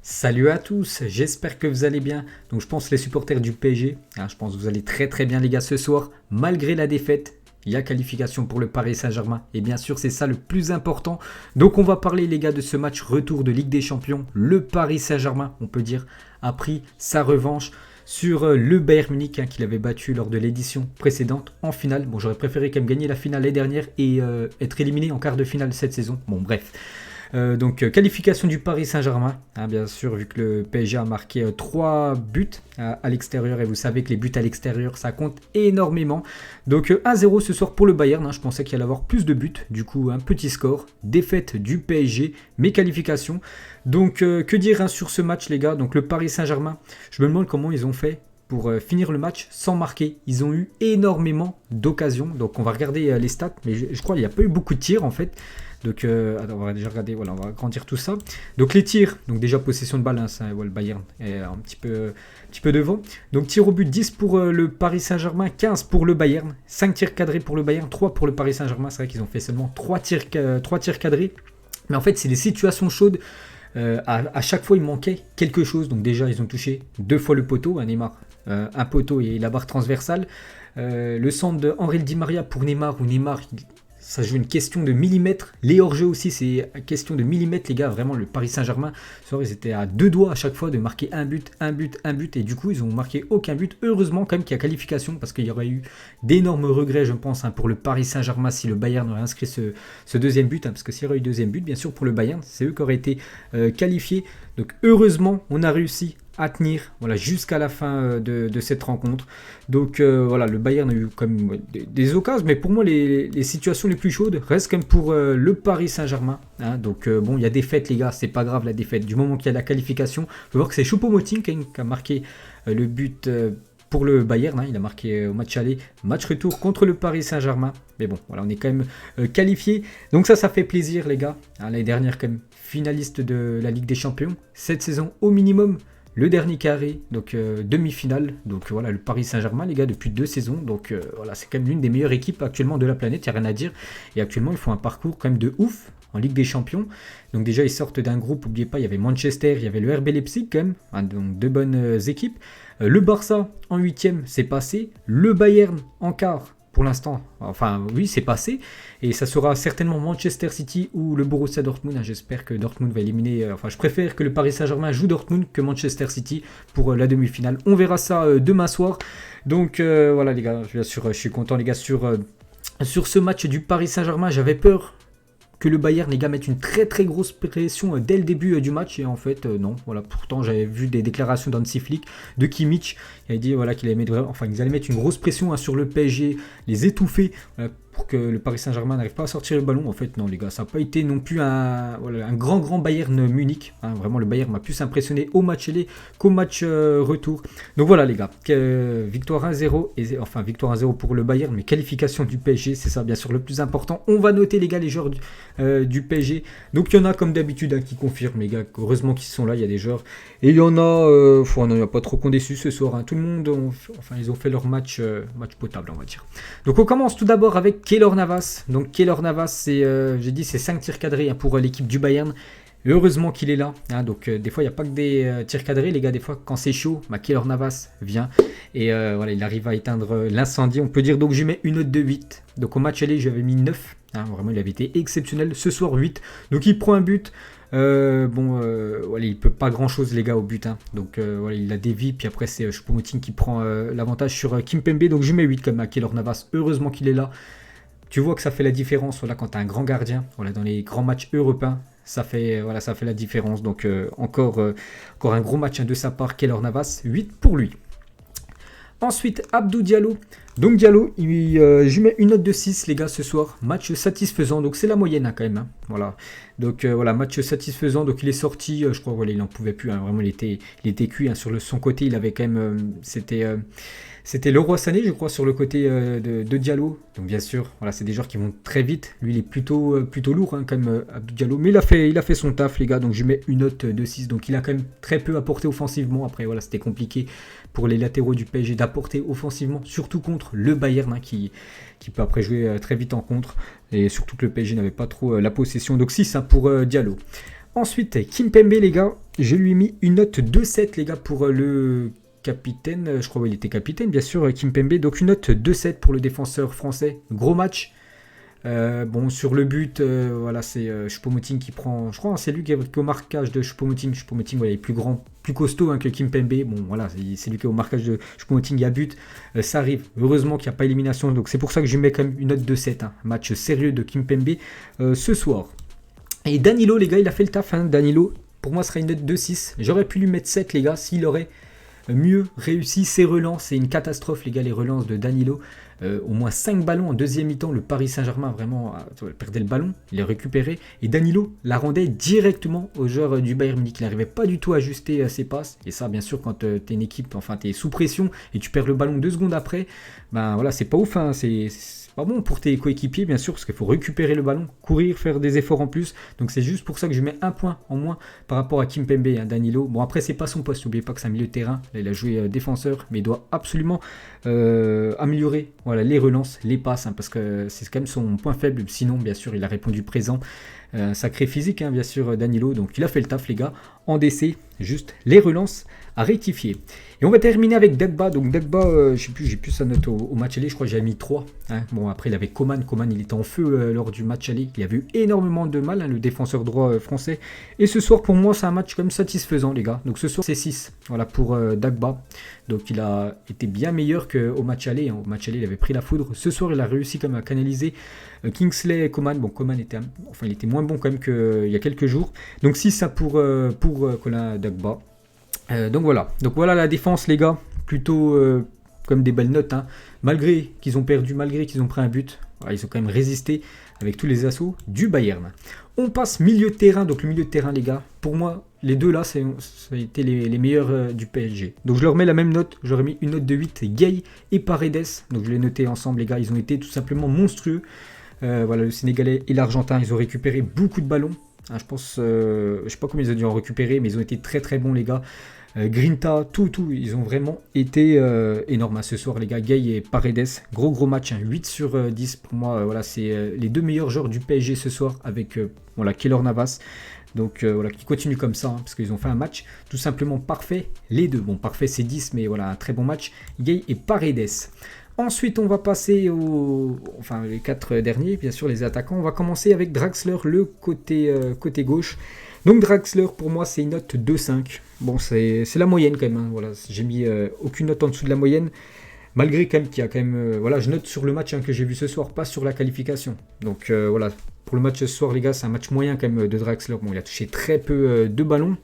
Salut à tous, j'espère que vous allez bien. Donc je pense les supporters du PSG, je pense que vous allez très très bien les gars ce soir. Malgré la défaite, il y a qualification pour le Paris Saint-Germain. Et bien sûr c'est ça le plus important. Donc on va parler les gars de ce match retour de Ligue des Champions. Le Paris Saint-Germain, on peut dire, a pris sa revanche sur le Bayern Munich qu'il avait battu lors de l'édition précédente en finale. Bon, j'aurais préféré quand même gagner la finale l'année dernière et être éliminé en quart de finale cette saison. Bon bref. Qualification du Paris Saint-Germain, bien sûr, vu que le PSG a marqué 3 buts à l'extérieur, et vous savez que les buts à l'extérieur, ça compte énormément. Donc 1-0 ce soir pour le Bayern, je pensais qu'il allait avoir plus de buts, du coup un petit score, défaite du PSG, mais qualification. Donc que dire sur ce match les gars, donc le Paris Saint-Germain, je me demande comment ils ont fait pour finir le match sans marquer. Ils ont eu énormément d'occasions, donc on va regarder les stats, mais je crois qu'il n'y a pas eu beaucoup de tirs en fait. Donc, attends, on va déjà regarder, voilà, on va agrandir tout ça. Donc, les tirs, donc déjà possession de balle, le Bayern est un petit peu devant. Donc, tir au but 10 pour le Paris Saint-Germain, 15 pour le Bayern, 5 tirs cadrés pour le Bayern, 3 pour le Paris Saint-Germain. C'est vrai qu'ils ont fait seulement 3 tirs cadrés. Mais en fait, c'est des situations chaudes. À chaque fois, il manquait quelque chose. Donc, déjà, ils ont touché 2 fois le poteau, Neymar, un poteau et la barre transversale. Le centre de Henry Di Maria pour Neymar, où Neymar. Ça joue une question de millimètres. Les hors-jeux aussi, c'est une question de millimètres, les gars. Vraiment, le Paris Saint-Germain, ils étaient à 2 doigts à chaque fois de marquer un but. Et du coup, ils n'ont marqué aucun but. Heureusement, quand même, qu'il y a qualification, parce qu'il y aurait eu d'énormes regrets, je pense, pour le Paris Saint-Germain si le Bayern aurait inscrit ce deuxième but. Parce que s'il y aurait eu deuxième but, bien sûr, pour le Bayern, c'est eux qui auraient été qualifiés. Donc, heureusement, on a réussi à tenir jusqu'à la fin de cette rencontre. Donc le Bayern a eu quand même des occasions, mais pour moi les situations les plus chaudes restent quand même pour le Paris Saint-Germain. Donc bon, il y a des fêtes les gars, c'est pas grave la défaite. Du moment qu'il y a la qualification, on peut voir que c'est Choupo-Moting qui a marqué le but pour le Bayern. Il a marqué au match aller, match retour contre le Paris Saint-Germain. Mais bon, voilà, on est quand même qualifié. Donc ça fait plaisir les gars. L'année dernière quand même finaliste de la Ligue des Champions. Cette saison au minimum. Le dernier carré, donc demi-finale, donc voilà le Paris Saint-Germain les gars depuis 2 saisons, donc c'est quand même l'une des meilleures équipes actuellement de la planète, il n'y a rien à dire, et actuellement ils font un parcours quand même de ouf en Ligue des Champions, donc déjà ils sortent d'un groupe, n'oubliez pas il y avait Manchester, il y avait le RB Leipzig quand même, donc 2 bonnes équipes, le Barça en 8e c'est passé, le Bayern en quart. Pour l'instant, enfin oui, c'est passé. Et ça sera certainement Manchester City ou le Borussia Dortmund. J'espère que Dortmund va éliminer... je préfère que le Paris Saint-Germain joue Dortmund que Manchester City pour la demi-finale. On verra ça demain soir. Donc voilà les gars, bien sûr, je suis content les gars sur ce match du Paris Saint-Germain. J'avais peur que le Bayern les gars mette une très très grosse pression dès le début du match, et en fait non, voilà, pourtant j'avais vu des déclarations d'Hansi Flick, de Kimmich, il a dit qu'ils allaient mettre une grosse pression sur le PSG, les étouffer pour que le Paris Saint-Germain n'arrive pas à sortir le ballon. En fait non les gars, ça n'a pas été non plus un grand Bayern Munich, vraiment le Bayern m'a plus impressionné au match aller qu'au match retour. Donc voilà les gars, victoire 1-0, victoire 1-0 pour le Bayern, mais qualification du PSG, c'est ça bien sûr le plus important. On va noter les gars les joueurs du PSG. Donc il y en a comme d'habitude qui confirment les gars, heureusement qu'ils sont là, il y a des joueurs. Et il y en a, on n'en a pas trop qu'on déçu ce soir. Tout le monde, ils ont fait leur match potable on va dire. Donc on commence tout d'abord avec Keylor Navas. Donc Keylor Navas, c'est 5 tirs cadrés pour l'équipe du Bayern. Heureusement qu'il est là. Donc des fois il n'y a pas que des tirs cadrés les gars, des fois quand c'est chaud, Keylor Navas vient et il arrive à éteindre l'incendie on peut dire. Donc je mets une note de 8. Donc au match aller j'avais mis 9. Vraiment il avait été exceptionnel. Ce soir 8. Donc il prend un but. Il peut pas grand chose les gars au but. Donc il a dévie, puis après c'est Choupo-Moting qui prend l'avantage sur Kimpembe. Donc je mets 8 comme à Keylor Navas. Heureusement qu'il est là. Tu vois que ça fait la différence quand tu as un grand gardien. Dans les grands matchs européens. Ça fait la différence. Donc encore un gros match de sa part, Keylor Navas, 8 pour lui. Ensuite, Abdou Diallo. Donc Diallo, je mets une note de 6 les gars ce soir. Match satisfaisant, donc c'est la moyenne quand même. Voilà. Donc match satisfaisant. Donc il est sorti, je crois il n'en pouvait plus. Vraiment il était cuit sur son côté. Il avait quand même, c'était Leroy Sané, je crois, sur le côté de Diallo. Donc bien sûr, c'est des joueurs qui vont très vite. Lui, il est plutôt lourd quand même, Abdou Diallo. Mais il a fait son taf, les gars. Donc je mets une note de 6. Donc il a quand même très peu apporté offensivement. Après, c'était compliqué pour les latéraux du PSG d'apporter offensivement, surtout contre le Bayern qui peut après jouer très vite en contre. Et surtout que le PSG n'avait pas trop la possession. Donc 6 pour Diallo. Ensuite, Kimpembe, les gars. je lui ai mis une note 2,7 les gars pour le capitaine, je crois qu'il était capitaine bien sûr, Kimpembe, donc une note 2,7 pour le défenseur français, gros match. Bon, sur le but, voilà, c'est Choupo-Moting qui prend. Je crois hein, c'est lui qui est au marquage de Choupo-Moting. Choupo-Moting, voilà, il est plus grand, plus costaud hein, que Kimpembe. Bon, voilà, c'est lui qui est au marquage de Choupo-Moting. Il y a but. Ça arrive. Heureusement qu'il n'y a pas élimination. Donc, c'est pour ça que je lui mets quand même une note de 7. Hein. Match sérieux de Kimpembe ce soir. Et Danilo, les gars, il a fait le taf. Hein. Danilo, pour moi, ce sera une note de 6. J'aurais pu lui mettre 7, les gars, s'il aurait mieux réussi ses relances. C'est une catastrophe, les gars, les relances de Danilo. Au moins 5 ballons en deuxième mi-temps. Le Paris Saint-Germain vraiment perdait le ballon, il l'a récupéré. Et Danilo la rendait directement au joueur du Bayern Munich. Il n'arrivait pas du tout à ajuster ses passes. Et ça, bien sûr, quand tu es une équipe, enfin, tu es sous pression et tu perds le ballon 2 secondes après, ben voilà, c'est pas ouf. Hein, c'est pas bon pour tes coéquipiers, bien sûr, parce qu'il faut récupérer le ballon, courir, faire des efforts en plus. Donc c'est juste pour ça que je mets un point en moins par rapport à Kimpembe, hein, Danilo. Bon, après, c'est pas son poste. N'oubliez pas que c'est un milieu de terrain. Là, il a joué défenseur, mais il doit absolument améliorer voilà, les relances, les passes, hein, parce que c'est quand même son point faible. Sinon, bien sûr, il a répondu présent. Sacré physique, hein, bien sûr, Danilo. Donc il a fait le taf, les gars. En DC, juste les relances à rectifier. Et on va terminer avec Dagba. Donc Dagba, je sais plus, j'ai plus sa note au match aller. Je crois que j'avais mis 3. Hein. Bon, après, il avait Coman. Coman, il était en feu lors du match aller. Il avait eu énormément de mal, hein, le défenseur droit français. Et ce soir, pour moi, c'est un match quand même satisfaisant, les gars. Donc ce soir, c'est 6. Voilà, pour Dagba. Donc il a été bien meilleur qu'au match aller. Hein. Au match aller, il avait pris la foudre. Ce soir, il a réussi quand même à canaliser Kingsley Coman. Bon, Coman était, il était moins bon quand même qu'il y a quelques jours. Donc 6 ça pour Colin Dagba. Donc voilà la défense, les gars. Plutôt comme des belles notes. Hein. Malgré qu'ils ont perdu, malgré qu'ils ont pris un but, voilà, ils ont quand même résisté avec tous les assauts du Bayern. On passe milieu de terrain. Donc le milieu de terrain, les gars, pour moi, les deux là, ça a été les meilleurs du PSG. Donc je leur mets la même note. J'aurais mis une note de 8. Gay et Paredes. Donc je l'ai noté ensemble, les gars. Ils ont été tout simplement monstrueux. Voilà, le Sénégalais et l'Argentin, ils ont récupéré beaucoup de ballons. Hein, je pense, je sais pas combien ils ont dû en récupérer, mais ils ont été très très bons, les gars. Grinta, tout, ils ont vraiment été énormes hein, ce soir, les gars. Gay et Paredes, gros match, hein, 8 sur 10 pour moi. Voilà, c'est les deux meilleurs joueurs du PSG ce soir avec voilà, Keylor Navas. Donc voilà, qui continue comme ça, hein, parce qu'ils ont fait un match tout simplement parfait, les deux. Bon, parfait c'est 10, mais voilà, un très bon match, Gay et Paredes. Ensuite, on va passer enfin les 4 derniers, bien sûr, les attaquants. On va commencer avec Draxler, le côté gauche. Donc Draxler, pour moi, c'est une note 2,5. Bon, c'est la moyenne quand même. Hein, voilà, j'ai mis aucune note en dessous de la moyenne. Malgré quand même qu'il y a quand même... voilà, je note sur le match hein, que j'ai vu ce soir, pas sur la qualification. Donc voilà, pour le match ce soir, les gars, c'est un match moyen quand même de Draxler. Bon, il a touché très peu de ballons.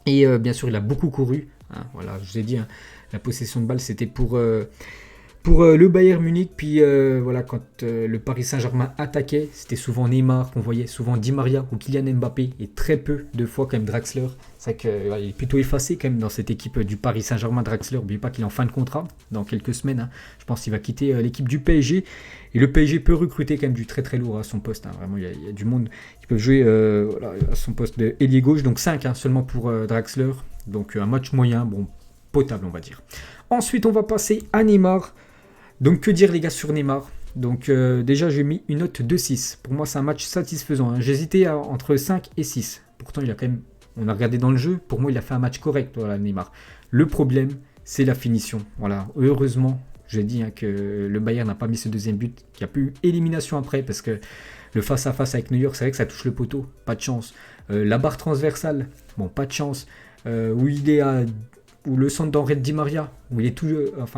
Et bien sûr, il a beaucoup couru. Hein, voilà, je vous ai dit, hein, la possession de balle, c'était pour le Bayern Munich. Puis voilà, quand le Paris Saint-Germain attaquait, c'était souvent Neymar qu'on voyait, souvent Di Maria ou Kylian Mbappé, et très peu de fois quand même Draxler. C'est vrai qu'il est plutôt effacé quand même dans cette équipe du Paris Saint-Germain. Draxler, n'oubliez pas qu'il est en fin de contrat dans quelques semaines. Hein. Je pense qu'il va quitter l'équipe du PSG. Et le PSG peut recruter quand même du très très lourd à son poste. Hein. Vraiment, il y a du monde qui peut jouer voilà, à son poste d'ailier gauche. Donc 5 hein, seulement pour Draxler. Donc un match moyen, bon, potable on va dire. Ensuite, on va passer à Neymar. Donc que dire les gars sur Neymar. Donc déjà j'ai mis une note de 6. Pour moi c'est un match satisfaisant. Hein. J'hésitais entre 5 et 6. Pourtant il a quand même, on a regardé dans le jeu, pour moi il a fait un match correct, voilà, Neymar. Le problème c'est la finition. Voilà, heureusement j'ai dit hein, que le Bayern n'a pas mis ce deuxième but, qu'il n'y a plus eu élimination après, parce que le face-à-face avec New York, c'est vrai que ça touche le poteau, pas de chance. La barre transversale, bon pas de chance. Où il est où le centre d'Henri Di Maria, où il est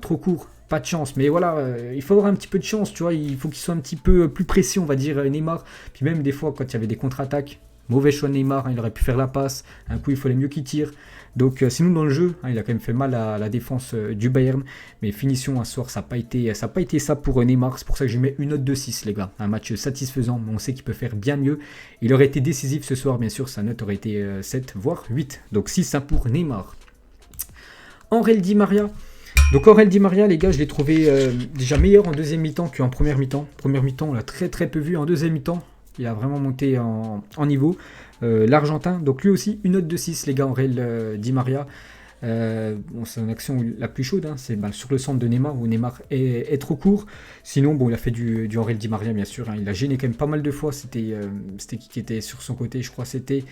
trop court. Pas de chance, mais voilà, il faut avoir un petit peu de chance, tu vois, il faut qu'il soit un petit peu plus précis, on va dire, Neymar. Puis même des fois, quand il y avait des contre-attaques, mauvais choix de Neymar, hein, il aurait pu faire la passe, un coup il fallait mieux qu'il tire. Donc sinon dans le jeu, hein, il a quand même fait mal à la défense du Bayern, mais finition un soir, ça n'a pas été ça pour Neymar, c'est pour ça que je mets une note de 6 les gars. Un match satisfaisant, mais on sait qu'il peut faire bien mieux. Il aurait été décisif ce soir, bien sûr, sa note aurait été 7, voire 8. Donc 6 hein, pour Neymar. Henri Di Maria. Donc Aurel Di Maria, les gars, je l'ai trouvé déjà meilleur en deuxième mi-temps qu'en première mi-temps. Première mi-temps, on l'a très très peu vu. En deuxième mi-temps, il a vraiment monté en niveau. L'Argentin, donc lui aussi, une note de 6, les gars, Aurel Di Maria. Bon, c'est une action la plus chaude, hein, c'est sur le centre de Neymar, où Neymar est trop court. Sinon, bon, il a fait du Aurel Di Maria, bien sûr. Hein, il a gêné quand même pas mal de fois. C'était qui était sur son côté, je crois, c'était...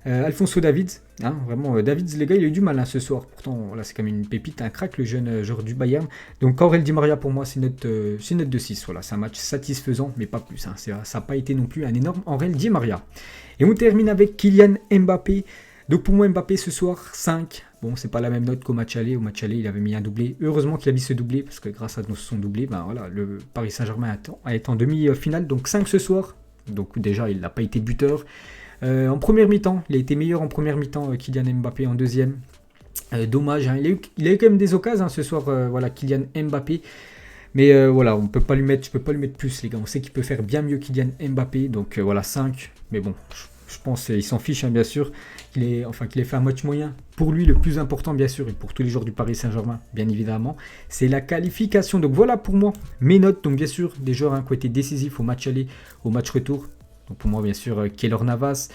Alphonso Davids, hein, vraiment, Davids, les gars, il a eu du mal hein, ce soir. Pourtant, là, c'est quand même une pépite, un crack, le jeune joueur du Bayern. Donc, Aurel Di Maria, pour moi, c'est une note de 6. Voilà, c'est un match satisfaisant, mais pas plus. Hein. Ça n'a pas été non plus un énorme Aurel Di Maria. Et on termine avec Kylian Mbappé. Donc, pour moi, Mbappé, ce soir, 5. Bon, c'est pas la même note qu'au match aller. Au match aller, il avait mis un doublé. Heureusement qu'il a mis ce doublé, parce que grâce à son doublé, ben voilà, le Paris Saint-Germain a été en demi-finale. Donc, 5 ce soir. Donc, déjà, il n'a pas été buteur. En première mi-temps, il a été meilleur en première mi-temps, Kylian Mbappé en deuxième. Dommage, hein, il a eu quand même des occasions hein, ce soir, voilà, Kylian Mbappé. Mais voilà, je peux pas lui mettre plus, les gars. On sait qu'il peut faire bien mieux Kylian Mbappé, donc voilà, 5. Mais bon, je pense qu'il s'en fiche, hein, bien sûr. Qu'il ait fait un match moyen. Pour lui, le plus important, bien sûr, et pour tous les joueurs du Paris Saint-Germain, bien évidemment, c'est la qualification. Donc voilà pour moi mes notes. Donc bien sûr, des joueurs hein, qui ont été décisifs au match aller, au match retour. Donc pour moi, bien sûr, Keylor Navas.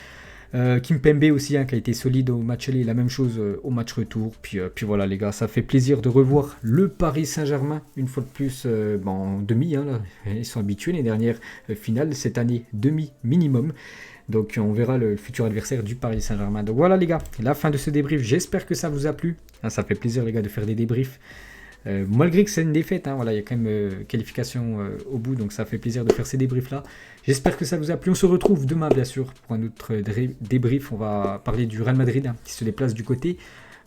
Kimpembe aussi, hein, qui a été solide au match aller, la même chose au match retour. Puis voilà, les gars, ça fait plaisir de revoir le Paris Saint-Germain, une fois de plus, en demi. Hein, là. Ils sont habitués les dernières finales, cette année, demi minimum. Donc on verra le futur adversaire du Paris Saint-Germain. Donc voilà, les gars, la fin de ce débrief. J'espère que ça vous a plu. Hein, ça fait plaisir, les gars, de faire des débriefs. Malgré que c'est une défaite, hein, voilà, il y a quand même qualification au bout, donc ça fait plaisir de faire ces débriefs-là. J'espère que ça vous a plu. On se retrouve demain, bien sûr, pour un autre débrief. On va parler du Real Madrid hein, qui se déplace du côté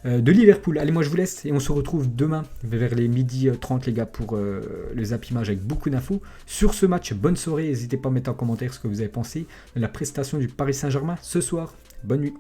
de Liverpool. Allez, moi je vous laisse et on se retrouve demain vers les 12h30, les gars, pour le Zap Image avec beaucoup d'infos sur ce match. Bonne soirée, n'hésitez pas à mettre en commentaire ce que vous avez pensé de la prestation du Paris Saint-Germain ce soir. Bonne nuit.